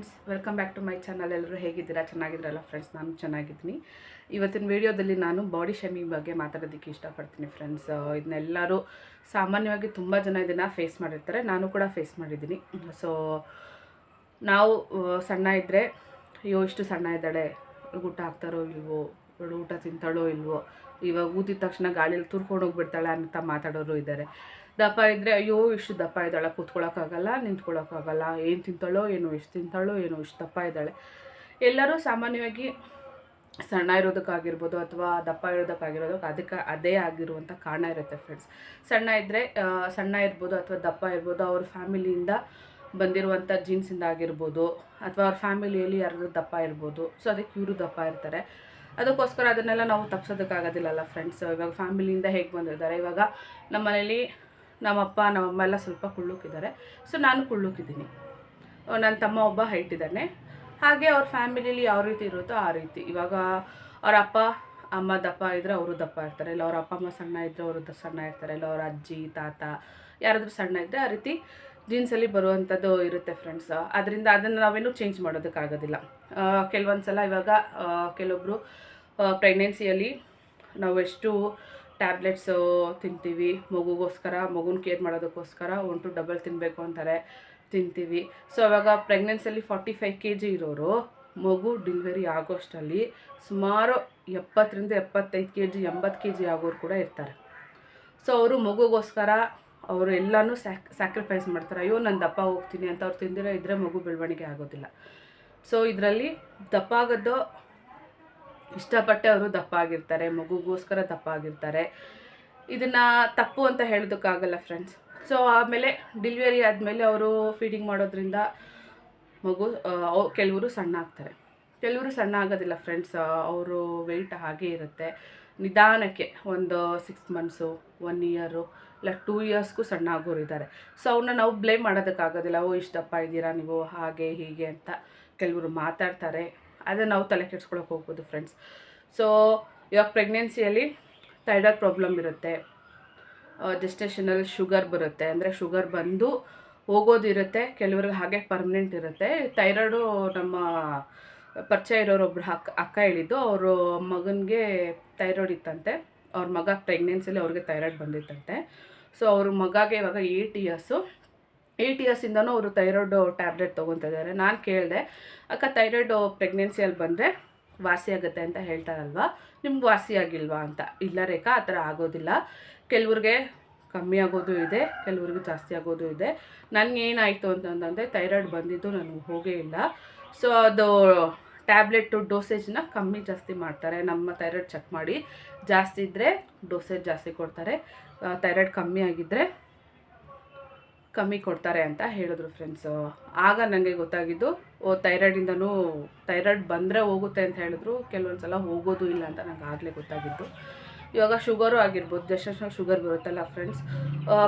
Friends, welcome back to my channel. ಎಲ್ಲರೂ ಹೇಗಿದ್ದೀರಾ? ಚೆನ್ನಾಗಿದ್ದೀರಲ್ಲ ಫ್ರೆಂಡ್ಸ್? ನಾನು ಚೆನ್ನಾಗಿದ್ದೀನಿ. ಇವತ್ತಿನ ವಿಡಿಯೋದಲ್ಲಿ ನಾನು ಬಾಡಿ ಶೇಮಿಂಗ್ ಬಗ್ಗೆ ಮಾತಾಡೋದಕ್ಕೆ ಇಷ್ಟಪಡ್ತೀನಿ ಫ್ರೆಂಡ್ಸ್. ಇದನ್ನೆಲ್ಲರೂ ಸಾಮಾನ್ಯವಾಗಿ ತುಂಬ ಜನ ಇದನ್ನು ಫೇಸ್ ಮಾಡಿರ್ತಾರೆ. ನಾನು ಕೂಡ ಫೇಸ್ ಮಾಡಿದ್ದೀನಿ. ಸೊ ನಾವು ಸಣ್ಣ ಇದ್ದರೆ ಅಯ್ಯೋ ಇಷ್ಟು ಸಣ್ಣ ಇದ್ದಾಳೆ, ಊಟ ಹಾಕ್ತಾರೋ ಇಲ್ವೋ, ಇವಳು ಊಟ ತಿಂತಾಳೋ ಇಲ್ವೋ, ಇವಾಗ ಊದಿದ ತಕ್ಷಣ ಗಾಳಿಯಲ್ಲಿ ತುರ್ಕೊಂಡು ಹೋಗ್ಬಿಡ್ತಾಳೆ ಅಂತ ಮಾತಾಡೋರು ಇದ್ದಾರೆ. ದಪ್ಪ ಇದ್ದರೆ ಅಯ್ಯೋ ಇಷ್ಟು ದಪ್ಪ ಇದ್ದಾಳೆ, ಕೂತ್ಕೊಳ್ಳೋಕ್ಕಾಗಲ್ಲ, ನಿಂತ್ಕೊಳ್ಳೋಕ್ಕಾಗಲ್ಲ, ಏನು ತಿಂತಾಳೋ ಏನೋ, ಎಷ್ಟು ತಿಂತಾಳೋ ಏನೋ, ಇಷ್ಟು ದಪ್ಪ ಇದ್ದಾಳೆ. ಎಲ್ಲರೂ ಸಾಮಾನ್ಯವಾಗಿ ಸಣ್ಣ ಇರೋದಕ್ಕಾಗಿರ್ಬೋದು ಅಥವಾ ದಪ್ಪ ಇರೋದಕ್ಕಾಗಿರೋದಕ್ಕೆ ಅದೇ ಆಗಿರುವಂಥ ಕಾರಣ ಇರುತ್ತೆ ಫ್ರೆಂಡ್ಸ್. ಸಣ್ಣ ಇರ್ಬೋದು ಅಥವಾ ದಪ್ಪ ಇರ್ಬೋದು, ಅವ್ರ ಫ್ಯಾಮಿಲಿಯಿಂದ ಬಂದಿರುವಂಥ ಜೀನ್ಸಿಂದ ಆಗಿರ್ಬೋದು, ಅಥವಾ ಅವ್ರ ಫ್ಯಾಮಿಲಿಯಲ್ಲಿ ಯಾರಾದರೂ ದಪ್ಪ ಇರ್ಬೋದು. ಸೊ ಅದಕ್ಕೆ ಇವರು ದಪ್ಪ ಇರ್ತಾರೆ. ಅದಕ್ಕೋಸ್ಕರ ಅದನ್ನೆಲ್ಲ ನಾವು ತಪ್ಪಿಸೋದಕ್ಕಾಗೋದಿಲ್ಲಲ್ಲ ಫ್ರೆಂಡ್ಸ್. ಇವಾಗ ಫ್ಯಾಮಿಲಿಯಿಂದ ಹೇಗೆ ಬಂದಿದ್ದಾರೆ, ಇವಾಗ ನಮ್ಮ ಮನೇಲಿ ನಮ್ಮಪ್ಪ ನಮ್ಮಮ್ಮ ಎಲ್ಲ ಸ್ವಲ್ಪ ಕುಳ್ಳುಕಿದ್ದಾರೆ. ಸೊ ನಾನು ಕುಳ್ಳುಕಿದ್ದೀನಿ. ನನ್ನ ತಮ್ಮ ಒಬ್ಬ ಹೈಟ್ ಇದ್ದಾನೆ. ಹಾಗೆ ಅವ್ರ ಫ್ಯಾಮಿಲಿಯಲ್ಲಿ ಯಾವ ರೀತಿ ಇರುತ್ತೋ ಆ ರೀತಿ. ಇವಾಗ ಅವ್ರ ಅಪ್ಪ ಅಮ್ಮ ದಪ್ಪ ಇದ್ದರೆ ಅವರು ದಪ್ಪ ಇರ್ತಾರೆ, ಇಲ್ಲ ಅವ್ರ ಅಪ್ಪ ಅಮ್ಮ ಸಣ್ಣ ಇದ್ದರೆ ಅವರು ಸಣ್ಣ ಇರ್ತಾರೆ, ಇಲ್ಲ ಅವ್ರ ಅಜ್ಜಿ ತಾತ ಯಾರಾದರೂ ಸಣ್ಣ ಇದ್ದರೆ ಆ ರೀತಿ ಜೀನ್ಸಲ್ಲಿ ಬರುವಂಥದ್ದು ಇರುತ್ತೆ ಫ್ರೆಂಡ್ಸ್. ಅದರಿಂದ ಅದನ್ನು ನಾವೇನು ಚೇಂಜ್ ಮಾಡೋದಕ್ಕಾಗೋದಿಲ್ಲ. ಕೆಲವೊಂದು ಸಲ ಇವಾಗ ಕೆಲವೊಬ್ಬರು ಪ್ರೆಗ್ನೆನ್ಸಿಯಲ್ಲಿ ನಾವು ಎಷ್ಟು ಟ್ಯಾಬ್ಲೆಟ್ಸು ತಿಂತೀವಿ, ಮಗುಗೋಸ್ಕರ, ಮಗುನ ಕೇರ್ ಮಾಡೋದಕ್ಕೋಸ್ಕರ 1 to ಡಬಲ್ ತಿನ್ನಬೇಕು ಅಂತಾರೆ, ತಿಂತೀವಿ. ಸೊ ಅವಾಗ ಪ್ರೆಗ್ನೆನ್ಸಿಯಲ್ಲಿ 45 kg ಇರೋರು ಮಗು ಡೆಲಿವರಿ ಆಗೋಷ್ಟರಲ್ಲಿ ಸುಮಾರು 70 to 75 kg 80 kg ಆಗೋರು ಕೂಡ ಇರ್ತಾರೆ. ಸೊ ಅವರು ಮಗುಗೋಸ್ಕರ ಅವರು ಎಲ್ಲನೂ ಸ್ಯಾಕ್ರಿಫೈಸ್ ಮಾಡ್ತಾರೆ. ಅಯ್ಯೋ ನಾನು ದಪ್ಪ ಹೋಗ್ತೀನಿ ಅಂತ ಅವ್ರು ತಿಂದಿರೋ ಇದ್ದರೆ ಮಗು ಬೆಳವಣಿಗೆ ಆಗೋದಿಲ್ಲ. ಸೊ ಇದರಲ್ಲಿ ದಪ್ಪ ಆಗೋದು ಇಷ್ಟಪಟ್ಟೆ ಅವರು ದಪ್ಪ ಆಗಿರ್ತಾರೆ, ಮಗುಗೋಸ್ಕರ ದಪ್ಪ ಆಗಿರ್ತಾರೆ. ಇದನ್ನು ತಪ್ಪು ಅಂತ ಹೇಳೋದಕ್ಕಾಗಲ್ಲ ಫ್ರೆಂಡ್ಸ್. ಸೊ ಆಮೇಲೆ ಡೆಲಿವರಿ ಆದಮೇಲೆ ಅವರು ಫೀಡಿಂಗ್ ಮಾಡೋದ್ರಿಂದ ಕೆಲವರು ಸಣ್ಣ ಆಗ್ತಾರೆ, ಕೆಲವರು ಸಣ್ಣ ಆಗೋದಿಲ್ಲ ಫ್ರೆಂಡ್ಸ್. ಅವರು ವೆಯ್ಟ್ ಹಾಗೇ ಇರುತ್ತೆ. ನಿಧಾನಕ್ಕೆ ಒಂದು 6 months 1 year ಇಲ್ಲ 2 yearsಗೂ ಸಣ್ಣ ಆಗೋರು ಇದ್ದಾರೆ. ಸೊ ಅವ್ರನ್ನ ನಾವು ಬ್ಲೇಮ್ ಮಾಡೋದಕ್ಕಾಗೋದಿಲ್ಲ. ಇಷ್ಟು ದಪ್ಪ ಇದ್ದೀರಾ ನೀವು, ಹಾಗೆ ಹೀಗೆ ಅಂತ ಕೆಲವರು ಮಾತಾಡ್ತಾರೆ. ಅದನ್ನು ನಾವು ತಲೆ ಕೆಡ್ಸ್ಕೊಳಕ್ಕೆ ಹೋಗ್ಬೋದು ಫ್ರೆಂಡ್ಸ್. ಸೊ ಇವಾಗ ಪ್ರೆಗ್ನೆನ್ಸಿಯಲ್ಲಿ ಥೈರಾಯ್ಡ್ ಪ್ರಾಬ್ಲಮ್ ಇರುತ್ತೆ, ಜೆಸ್ಟೇಷನಲ್ಲಿ ಶುಗರ್ ಬರುತ್ತೆ, ಅಂದರೆ ಶುಗರ್ ಬಂದು ಹೋಗೋದಿರುತ್ತೆ, ಕೆಲವ್ರಿಗೆ ಹಾಗೆ ಪರ್ಮನೆಂಟ್ ಇರುತ್ತೆ. ಥೈರಾಯ್ಡು ನಮ್ಮ ಪರಿಚಯ ಇರೋರೊಬ್ರು ಅಕ್ಕ ಹೇಳಿದ್ದು, ಅವರು ಮಗನಿಗೆ ಥೈರಾಯ್ಡ್ ಇತ್ತಂತೆ. ಅವ್ರ ಮಗ ಪ್ರೆಗ್ನೆನ್ಸಿಯಲ್ಲಿ ಅವ್ರಿಗೆ ಥೈರಾಯ್ಡ್ ಬಂದಿತ್ತಂತೆ. ಸೊ ಅವ್ರ ಮಗಗೆ ಇವಾಗ 8 ಇಯರ್ಸಿಂದನೂ ಅವರು ಥೈರಾಯ್ಡು ಟ್ಯಾಬ್ಲೆಟ್ ತೊಗೊತಾ ಇದ್ದಾರೆ. ನಾನು ಕೇಳಿದೆ, ಅಕ್ಕ ಥೈರಾಯ್ಡು ಪ್ರೆಗ್ನೆನ್ಸಿಯಲ್ಲಿ ಬಂದರೆ ವಾಸಿ ಆಗುತ್ತೆ ಅಂತ ಹೇಳ್ತಾರಲ್ವ, ನಿಮ್ಗೆ ವಾಸಿ ಆಗಿಲ್ವಾ ಅಂತ. ಇಲ್ಲ ರೇಖಾ, ಆ ಥರ ಆಗೋದಿಲ್ಲ. ಕೆಲವ್ರಿಗೆ ಕಮ್ಮಿ ಆಗೋದು ಇದೆ, ಕೆಲವ್ರಿಗೆ ಜಾಸ್ತಿ ಆಗೋದು ಇದೆ. ನನಗೇನಾಯಿತು ಅಂತಂದರೆ ಥೈರಾಯ್ಡ್ ಬಂದಿದ್ದು ನನಗೆ ಹೋಗೇ ಇಲ್ಲ. ಸೊ ಅದು ಟ್ಯಾಬ್ಲೆಟು ಡೋಸೇಜ್ನ ಕಮ್ಮಿ ಜಾಸ್ತಿ ಮಾಡ್ತಾರೆ. ನಮ್ಮ ಥೈರಾಯ್ಡ್ ಚೆಕ್ ಮಾಡಿ ಜಾಸ್ತಿ ಇದ್ದರೆ ಡೋಸೇಜ್ ಜಾಸ್ತಿ ಕೊಡ್ತಾರೆ, ಥೈರಾಯ್ಡ್ ಕಮ್ಮಿ ಆಗಿದ್ದರೆ ಕಮ್ಮಿ ಕೊಡ್ತಾರೆ ಅಂತ ಹೇಳಿದ್ರು ಫ್ರೆಂಡ್ಸು. ಆಗ ನನಗೆ ಗೊತ್ತಾಗಿದ್ದು, ಥೈರಾಯ್ಡ್ ಬಂದರೆ ಹೋಗುತ್ತೆ ಅಂತ ಹೇಳಿದ್ರು, ಕೆಲವೊಂದು ಸಲ ಹೋಗೋದು ಇಲ್ಲ ಅಂತ ನನಗೆ ಆಗಲೇ ಗೊತ್ತಾಗಿದ್ದು. ಇವಾಗ ಶುಗರು ಆಗಿರ್ಬೋದು, ಜೆಸ್ಟೇಷನಲ್ ಶುಗರ್ ಬರುತ್ತಲ್ಲ ಫ್ರೆಂಡ್ಸ್,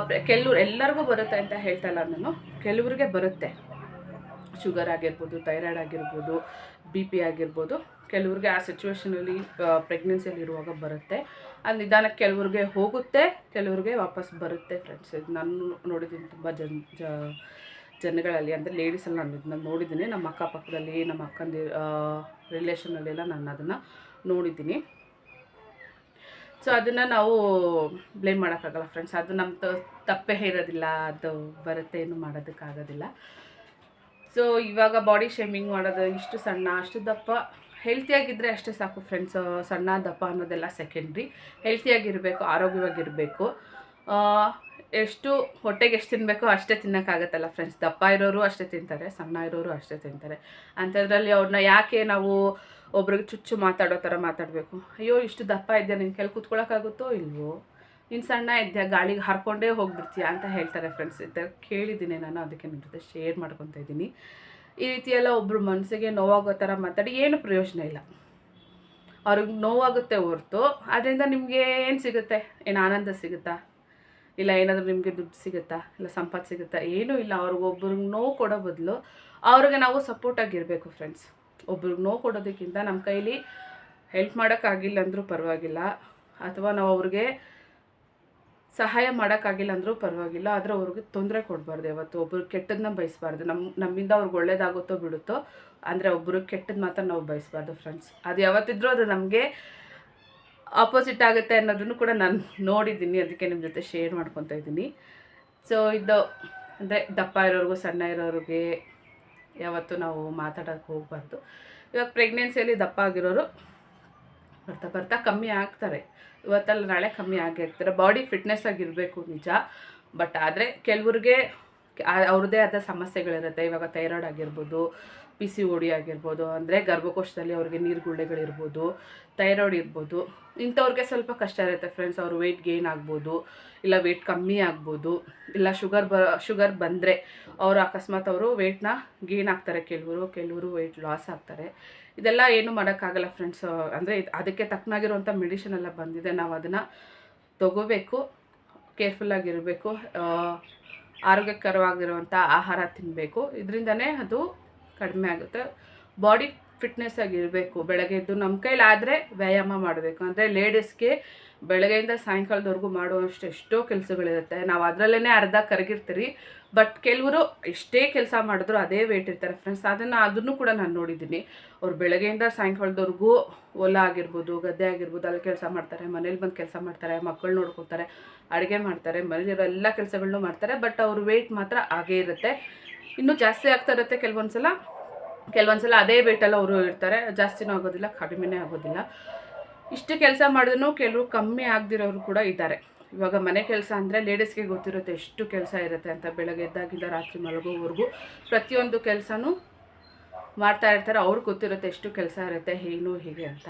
ಎಲ್ಲರಿಗೂ ಬರುತ್ತೆ ಅಂತ ಹೇಳ್ತಾ ಇಲ್ಲ ನಾನು, ಕೆಲವರಿಗೆ ಬರುತ್ತೆ. ಶುಗರ್ ಆಗಿರ್ಬೋದು, ಥೈರಾಯ್ಡ್ ಆಗಿರ್ಬೋದು, BP ಆಗಿರ್ಬೋದು, ಕೆಲವ್ರಿಗೆ ಆ ಸಿಚುವೇಷನಲ್ಲಿ ಪ್ರೆಗ್ನೆನ್ಸಿಯಲ್ಲಿ ಇರುವಾಗ ಬರುತ್ತೆ. ಅದು ನಿಧಾನಕ್ಕೆ ಕೆಲವ್ರಿಗೆ ಹೋಗುತ್ತೆ, ಕೆಲವ್ರಿಗೆ ವಾಪಸ್ ಬರುತ್ತೆ ಫ್ರೆಂಡ್ಸ್. ಇದು ನಾನು ನೋಡಿದ್ದೀನಿ ತುಂಬ ಜನಗಳಲ್ಲಿ, ಅಂದರೆ ಲೇಡೀಸಲ್ಲಿ ನಾನು ಇದನ್ನ ನೋಡಿದ್ದೀನಿ. ನಮ್ಮ ಅಕ್ಕಪಕ್ಕದಲ್ಲಿ, ನಮ್ಮ ಅಕ್ಕಂದು ರಿಲೇಷನಲ್ಲೆಲ್ಲ ನಾನು ಅದನ್ನು ನೋಡಿದ್ದೀನಿ. ಸೊ ಅದನ್ನು ನಾವು ಬ್ಲೇಮ್ ಮಾಡೋಕ್ಕಾಗಲ್ಲ ಫ್ರೆಂಡ್ಸ್. ಅದು ನಮ್ಮ ತಪ್ಪೇ ಇರೋದಿಲ್ಲ, ಅದು ಬರುತ್ತೆ, ಏನು ಮಾಡೋದಕ್ಕಾಗೋದಿಲ್ಲ. ಸೊ ಇವಾಗ ಬಾಡಿ ಶೇಮಿಂಗ್ ಮಾಡೋದು, ಇಷ್ಟು ಸಣ್ಣ ಅಷ್ಟು ದಪ್ಪ, ಹೆಲ್ತಿಯಾಗಿದ್ದರೆ ಅಷ್ಟೇ ಸಾಕು ಫ್ರೆಂಡ್ಸ್. ಸಣ್ಣ ದಪ್ಪ ಅನ್ನೋದೆಲ್ಲ ಸೆಕೆಂಡ್ರಿ. ಹೆಲ್ತಿಯಾಗಿರಬೇಕು, ಆರೋಗ್ಯವಾಗಿರಬೇಕು. ಎಷ್ಟು ಹೊಟ್ಟೆಗೆ ಎಷ್ಟು ತಿನ್ನಬೇಕೋ ಅಷ್ಟೇ ತಿನ್ನೋಕ್ಕಾಗತ್ತಲ್ಲ ಫ್ರೆಂಡ್ಸ್. ದಪ್ಪ ಇರೋರು ಅಷ್ಟೇ ತಿಂತಾರೆ, ಸಣ್ಣ ಇರೋರು ಅಷ್ಟೇ ತಿಂತಾರೆ. ಅಂಥದ್ರಲ್ಲಿ ಅವ್ರನ್ನ ಯಾಕೆ ನಾವು ಒಬ್ರಿಗೆ ಚುಚ್ಚು ಮಾತಾಡೋ ಥರ ಮಾತಾಡಬೇಕು? ಅಯ್ಯೋ ಇಷ್ಟು ದಪ್ಪ ಇದೆಯಾ, ನಿನ್ನ ಕೆಲ ಕೂತ್ಕೊಳ್ಳೋಕ್ಕಾಗುತ್ತೋ ಇಲ್ವೋ, ನೀನು ಸಣ್ಣ ಇದೆಯಾ, ಗಾಳಿಗೆ ಹರ್ಕೊಂಡೇ ಹೋಗ್ಬಿಡ್ತೀಯಾ ಅಂತ ಹೇಳ್ತಾರೆ ಫ್ರೆಂಡ್ಸ್. ಇದು ಕೇಳಿದ್ದೀನಿ ನಾನು, ಅದಕ್ಕೆ ನಿಮ್ಮ ಜೊತೆ ಶೇರ್ ಮಾಡ್ಕೊತಾ ಇದ್ದೀನಿ. ಈ ರೀತಿಯೆಲ್ಲ ಒಬ್ಬರು ಮನಸ್ಸಿಗೆ ನೋವಾಗೋ ಥರ ಮಾತಾಡಿ ಏನು ಪ್ರಯೋಜನ ಇಲ್ಲ. ಅವ್ರಿಗೆ ನೋವಾಗುತ್ತೆ ಹೊರ್ತು ಅದರಿಂದ ನಿಮಗೆ ಏನು ಸಿಗುತ್ತೆ? ಏನು ಆನಂದ ಸಿಗುತ್ತಾ? ಇಲ್ಲ ಏನಾದರೂ ನಿಮಗೆ ದುಡ್ಡು ಸಿಗುತ್ತಾ? ಇಲ್ಲ ಸಂಪತ್ತು ಸಿಗುತ್ತಾ? ಏನೂ ಇಲ್ಲ. ಅವ್ರಿಗೊಬ್ರಿಗೆ ನೋವು ಕೊಡೋ ಬದಲು ಅವ್ರಿಗೆ ನಾವು ಸಪೋರ್ಟಾಗಿರಬೇಕು ಫ್ರೆಂಡ್ಸ್. ಒಬ್ರಿಗೆ ನೋವು ಕೊಡೋದಕ್ಕಿಂತ ನಮ್ಮ ಕೈಲಿ ಹೆಲ್ಪ್ ಮಾಡೋಕ್ಕಾಗಿಲ್ಲ ಅಂದರೂ ಪರವಾಗಿಲ್ಲ, ಅಥವಾ ನಾವು ಅವ್ರಿಗೆ ಸಹಾಯ ಮಾಡೋಕ್ಕಾಗಿಲ್ಲ ಅಂದರೂ ಪರವಾಗಿಲ್ಲ, ಆದರೆ ಅವ್ರಿಗೆ ತೊಂದರೆ ಕೊಡಬಾರ್ದು. ಯಾವತ್ತು ಒಬ್ಬರು ಕೆಟ್ಟದನ್ನ ಬಯಸಬಾರ್ದು. ನಮ್ಮಿಂದ ಅವ್ರಿಗೆ ಒಳ್ಳೇದಾಗುತ್ತೋ ಬಿಡುತ್ತೋ, ಅಂದರೆ ಒಬ್ಬರು ಕೆಟ್ಟದ್ದು ಮಾತ್ರ ನಾವು ಬಯಸಬಾರ್ದು ಫ್ರೆಂಡ್ಸ್. ಅದು ಯಾವತ್ತಿದ್ರೂ ಅದು ನಮಗೆ ಆಪೋಸಿಟ್ ಆಗುತ್ತೆ ಅನ್ನೋದನ್ನು ಕೂಡ ನಾನು ನೋಡಿದ್ದೀನಿ, ಅದಕ್ಕೆ ನಿಮ್ಮ ಜೊತೆ ಶೇರ್ ಮಾಡ್ಕೊತಾ ಇದ್ದೀನಿ. ಸೊ ಇದು ಅಂದರೆ ದಪ್ಪ ಇರೋರಿಗೂ ಸಣ್ಣ ಇರೋರಿಗೆ ಯಾವತ್ತೂ ನಾವು ಮಾತಾಡೋಕ್ಕೆ ಹೋಗಬಾರ್ದು. ಇವಾಗ ಪ್ರೆಗ್ನೆನ್ಸಿಯಲ್ಲಿ ದಪ್ಪ ಆಗಿರೋರು ಬರ್ತಾ ಬರ್ತಾ ಕಮ್ಮಿ ಆಗ್ತಾರೆ, ಇವತ್ತಲ್ಲ ನಾಳೆ ಕಮ್ಮಿ ಆಗಿ ಆಗ್ತಾರೆ. ಬಾಡಿ ಫಿಟ್ನೆಸ್ ಆಗಿರಬೇಕು ನಿಜ, ಬಟ್ ಆದರೆ ಕೆಲವ್ರಿಗೆ ಅವ್ರದ್ದೇ ಆದ ಸಮಸ್ಯೆಗಳಿರುತ್ತೆ. ಇವಾಗ ಥೈರಾಯ್ಡ್ ಆಗಿರ್ಬೋದು, PCOD ಆಗಿರ್ಬೋದು, ಅಂದರೆ ಗರ್ಭಕೋಶದಲ್ಲಿ ಅವ್ರಿಗೆ ನೀರುಗುಳ್ಳೆಗಳಿರ್ಬೋದು, ಥೈರಾಯ್ಡ್ ಇರ್ಬೋದು. ಇಂಥವ್ರಿಗೆ ಸ್ವಲ್ಪ ಕಷ್ಟ ಇರುತ್ತೆ ಫ್ರೆಂಡ್ಸ್. ಅವರು ವೆಯ್ಟ್ ಗೇನ್ ಆಗ್ಬೋದು, ಇಲ್ಲ ವೆಯ್ಟ್ ಕಮ್ಮಿ ಆಗ್ಬೋದು, ಇಲ್ಲ ಶುಗರ್ ಬಂದರೆ ಅವರು ಅಕಸ್ಮಾತ್ ಅವರು ವೆಯ್ಟ್ನ ಗೇನ್ ಆಗ್ತಾರೆ, ಕೆಲವರು ವೆಯ್ಟ್ ಲಾಸ್ ಆಗ್ತಾರೆ. ಇದೆಲ್ಲ ಏನು ಮಾಡೋಕ್ಕಾಗಲ್ಲ ಫ್ರೆಂಡ್ಸ್. ಅಂದರೆ ಅದಕ್ಕೆ ತಕ್ಕನಾಗಿರುವಂಥ ಮೆಡಿಸಿನ್ ಎಲ್ಲ ಬಂದಿದೆ, ನಾವು ಅದನ್ನು ತಗೋಬೇಕು, ಕೇರ್ಫುಲ್ಲಾಗಿರಬೇಕು, ಆರೋಗ್ಯಕರವಾಗಿರುವಂಥ ಆಹಾರ ತಿನ್ನಬೇಕು. ಇದರಿಂದನೇ ಅದು ಕಡಿಮೆ ಆಗುತ್ತೆ. ಬಾಡಿ ಫಿಟ್ನೆಸ್ ಆಗಿರಬೇಕು. ಬೆಳಗ್ಗೆ ಎದ್ದು ನಮ್ಮ ಕೈಲಾದರೆ ವ್ಯಾಯಾಮ ಮಾಡಬೇಕು. ಅಂದರೆ ಲೇಡೀಸ್ಗೆ ಬೆಳಗ್ಗೆಯಿಂದ ಸಾಯಂಕಾಲದವರೆಗೂ ಮಾಡುವಷ್ಟು ಎಷ್ಟೋ ಕೆಲಸಗಳಿರುತ್ತೆ, ನಾವು ಅದರಲ್ಲೇ ಅರ್ಧ ಕರಗಿರ್ತೀರಿ. ಬಟ್ ಕೆಲವರು ಎಷ್ಟೇ ಕೆಲಸ ಮಾಡಿದ್ರು ಅದೇ ವೇಟ್ ಇರ್ತಾರೆ ಫ್ರೆಂಡ್ಸ್. ಅದನ್ನು ಕೂಡ ನಾನು ನೋಡಿದ್ದೀನಿ. ಅವ್ರು ಬೆಳಗ್ಗೆಯಿಂದ ಸಾಯಂಕಾಲದವರೆಗೂ ಹೊಲ ಆಗಿರ್ಬೋದು, ಗದ್ದೆ ಆಗಿರ್ಬೋದು, ಅಲ್ಲಿ ಕೆಲಸ ಮಾಡ್ತಾರೆ, ಮನೇಲಿ ಬಂದು ಕೆಲಸ ಮಾಡ್ತಾರೆ, ಮಕ್ಕಳು ನೋಡ್ಕೊತಾರೆ, ಅಡುಗೆ ಮಾಡ್ತಾರೆ, ಮನೇಲಿರೋ ಎಲ್ಲ ಕೆಲಸಗಳನ್ನೂ ಮಾಡ್ತಾರೆ. ಬಟ್ ಅವ್ರ ವೆಯ್ಟ್ ಮಾತ್ರ ಹಾಗೇ ಇರುತ್ತೆ, ಇನ್ನೂ ಜಾಸ್ತಿ ಆಗ್ತಾ ಇರುತ್ತೆ. ಕೆಲವೊಂದು ಸಲ ಅದೇ ವೆಯ್ಟಲ್ಲಿ ಅವರು ಇರ್ತಾರೆ, ಜಾಸ್ತಿನೂ ಆಗೋದಿಲ್ಲ, ಕಡಿಮೆನೇ ಆಗೋದಿಲ್ಲ. ಇಷ್ಟು ಕೆಲಸ ಮಾಡಿದ್ರೂ ಕೆಲವು ಕಮ್ಮಿ ಆಗದಿರೋರು ಕೂಡ ಇದ್ದಾರೆ. ಇವಾಗ ಮನೆ ಕೆಲಸ ಅಂದರೆ ಲೇಡೀಸ್ಗೆ ಗೊತ್ತಿರುತ್ತೆ ಎಷ್ಟು ಕೆಲಸ ಇರುತ್ತೆ ಅಂತ. ಬೆಳಗ್ಗೆ ಎದ್ದಾಗಿಂದ ರಾತ್ರಿ ಮಲಗೋವರೆಗೂ ಪ್ರತಿಯೊಂದು ಕೆಲಸನೂ ಮಾಡ್ತಾ ಇರ್ತಾರೆ. ಅವ್ರಿಗೆ ಗೊತ್ತಿರುತ್ತೆ ಎಷ್ಟು ಕೆಲಸ ಇರುತ್ತೆ, ಏನು ಹೀಗೆ ಅಂತ.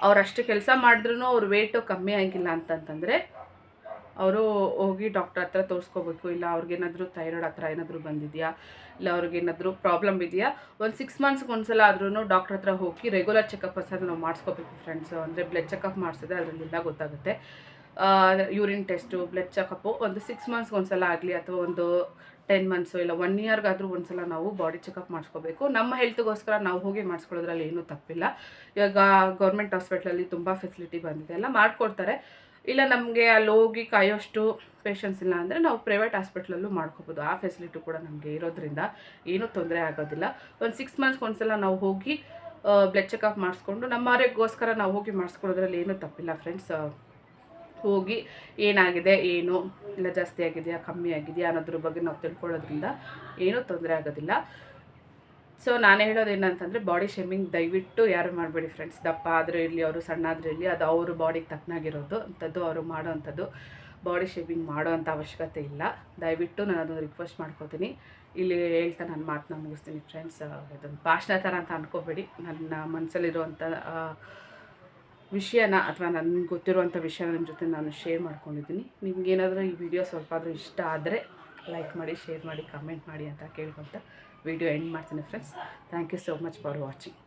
ಅವ್ರು ಅಷ್ಟು ಕೆಲಸ ಮಾಡಿದ್ರೂ ಅವ್ರ ವೆಯ್ಟು ಕಮ್ಮಿ ಆಗಿಲ್ಲ ಅಂತಂತಂದರೆ ಅವರು ಹೋಗಿ ಡಾಕ್ಟ್ರ್ ಹತ್ರ ತೋರಿಸ್ಕೋಬೇಕು. ಇಲ್ಲ ಅವ್ರಿಗೇನಾದರೂ ಥೈರಾಯ್ಡ್ ಹತ್ರ ಏನಾದರೂ ಬಂದಿದೆಯಾ, ಇಲ್ಲ ಅವ್ರಿಗೇನಾದರೂ ಪ್ರಾಬ್ಲಮ್ ಇದೆಯಾ, ಒಂದು 6 ಮಂತ್ಸ್ಗೆ ಒಂದ್ಸಲ ಆದ್ರೂ ಡಾಕ್ಟ್ರ್ ಹತ್ರ ಹೋಗಿ ರೆಗ್ಯುಲರ್ ಚೆಕಪ್ ಅನ್ನು ನಾವು ಮಾಡಿಸ್ಕೋಬೇಕು ಫ್ರೆಂಡ್ಸು. ಅಂದರೆ ಬ್ಲಡ್ ಚೆಕಪ್ ಮಾಡಿಸಿದ್ರೆ ಅದರಲ್ಲೆಲ್ಲ ಗೊತ್ತಾಗುತ್ತೆ. ಯೂರಿನ್ ಟೆಸ್ಟು, ಬ್ಲಡ್ ಚೆಕಪ್ಪು ಒಂದು 6 ಮಂತ್ಸ್ಗೆ ಒಂದ್ಸಲ ಆಗಲಿ, ಅಥವಾ ಒಂದು 10 ಮಂತ್ಸು, ಇಲ್ಲ 1 ಇಯರ್ಗಾದರೂ ಒಂದ್ಸಲ ನಾವು ಬಾಡಿ ಚೆಕಪ್ ಮಾಡಿಸ್ಕೋಬೇಕು. ನಮ್ಮ ಹೆಲ್ತ್ಗೋಸ್ಕರ ನಾವು ಹೋಗಿ ಮಾಡಿಸ್ಕೊಳ್ಳೋದ್ರಲ್ಲಿ ಏನೂ ತಪ್ಪಿಲ್ಲ. ಇವಾಗ ಗೌರ್ಮೆಂಟ್ ಹಾಸ್ಪಿಟ್ಲಲ್ಲಿ ತುಂಬ ಫೆಸಿಲಿಟಿ ಬಂದಿದೆ, ಎಲ್ಲ ಮಾಡಿಕೊಡ್ತಾರೆ. ಇಲ್ಲ ನಮಗೆ ಅಲ್ಲಿ ಹೋಗಿ ಕಾಯೋಷ್ಟು ಪೇಷನ್ಸ್ ಇಲ್ಲ ಅಂದರೆ ನಾವು ಪ್ರೈವೇಟ್ ಹಾಸ್ಪಿಟ್ಲಲ್ಲೂ ಮಾಡ್ಕೋಬೋದು. ಆ ಫೆಸಿಲಿಟಿ ಕೂಡ ನಮಗೆ ಇರೋದ್ರಿಂದ ಏನೂ ತೊಂದರೆ ಆಗೋದಿಲ್ಲ. ಒಂದು 6 ಮಂತ್ಸ್ಗೆ ಒಂದ್ಸಲ ನಾವು ಹೋಗಿ ಬ್ಲಡ್ ಚೆಕಪ್ ಮಾಡಿಸ್ಕೊಂಡು ನಮ್ಮ ಆರೋಗ್ಯಕ್ಕೋಸ್ಕರ ನಾವು ಹೋಗಿ ಮಾಡಿಸ್ಕೊಳ್ಳೋದ್ರಲ್ಲಿ ಏನೂ ತಪ್ಪಿಲ್ಲ ಫ್ರೆಂಡ್ಸ್. ಹೋಗಿ ಏನಾಗಿದೆ, ಏನು ಇಲ್ಲ ಜಾಸ್ತಿ ಆಗಿದೆಯಾ, ಕಮ್ಮಿ ಆಗಿದೆಯಾ ಅನ್ನೋದ್ರ ಬಗ್ಗೆ ನಾವು ತಿಳ್ಕೊಳ್ಳೋದ್ರಿಂದ ಏನೂ ತೊಂದರೆ ಆಗೋದಿಲ್ಲ. ಸೊ ನಾನು ಹೇಳೋದೇನಂತಂದರೆ, ಬಾಡಿ ಶೇಮಿಂಗ್ ದಯವಿಟ್ಟು ಯಾರು ಮಾಡಬೇಡಿ ಫ್ರೆಂಡ್ಸ್. ದಪ್ಪ ಆದರೂ ಇರಲಿ, ಅವರು ಸಣ್ಣ ಆದರೂ ಇರಲಿ, ಅದು ಅವ್ರ ಬಾಡಿಗೆ ತಕ್ಕನಾಗಿರೋದು ಅಂಥದ್ದು. ಅವರು ಮಾಡೋವಂಥದ್ದು ಬಾಡಿ ಶೇಮಿಂಗ್ ಮಾಡೋವಂಥ ಅವಶ್ಯಕತೆ ಇಲ್ಲ. ದಯವಿಟ್ಟು ನಾನು ಅದನ್ನು ರಿಕ್ವೆಸ್ಟ್ ಮಾಡ್ಕೋತೀನಿ. ಇಲ್ಲಿ ಹೇಳ್ತಾ ನನ್ನ ಮಾತನ್ನ ಮುಗಿಸ್ತೀನಿ ಫ್ರೆಂಡ್ಸ್. ಇದೊಂದು ಭಾಷಣ ಥರ ಅಂತ ಅಂದ್ಕೋಬೇಡಿ. ನನ್ನ ಮನಸ್ಸಲ್ಲಿರುವಂಥ ವಿಷಯನ, ಅಥವಾ ನನಗೆ ಗೊತ್ತಿರುವಂಥ ವಿಷಯನ ನಿಮ್ಮ ಜೊತೆ ನಾನು ಶೇರ್ ಮಾಡ್ಕೊಂಡಿದ್ದೀನಿ. ನಿಮಗೇನಾದರೂ ಈ ವಿಡಿಯೋ ಸ್ವಲ್ಪ ಆದರೂ ಇಷ್ಟ ಆದರೆ ಲೈಕ್ ಮಾಡಿ, ಶೇರ್ ಮಾಡಿ, ಕಮೆಂಟ್ ಮಾಡಿ ಅಂತ ಕೇಳ್ಕೊತ ವಿಡಿಯೋ ಎಂಡ್ ಮಾಡ್ತೀನಿ friends. Thank you so much for watching.